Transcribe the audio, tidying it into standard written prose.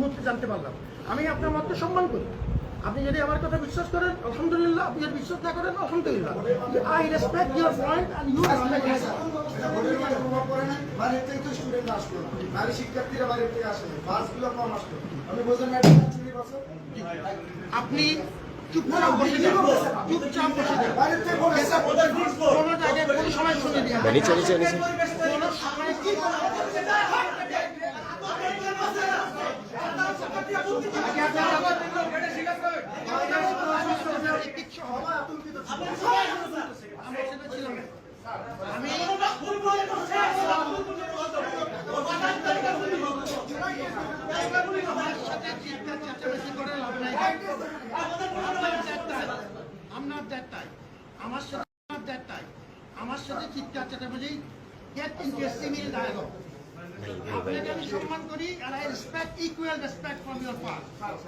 মুহূর্তে জানতে পারলাম। আমি আপনার মতকে সম্মান করি। আপনি যদি আমার কথা বিশ্বাস করেন আলহামদুলিল্লাহ, আপনি যদি বিশ্বাস না করেন আলহামদুলিল্লাহ। I respect your point and you respect my point. বাড়ির থেকে তো স্টুডেন্ট আসলো না, নারী শিক্ষার্থীরা বাড়ির থেকে আসে, বাসগুলো কম আসলো। আমি বোঝেন না আপনি চুপচাপ বসে যান, চুপচাপ বসে যান। বাড়ির থেকে কোনো জায়গায় কোনো সময় শুনে দিন নিচে নিচে নিচে কোনো সময় আমার সাথে চিৎকার চেঁচামেচি get interesting in dialogue. আপনাকে আমি সম্মান করি and I respect equal respect from your part.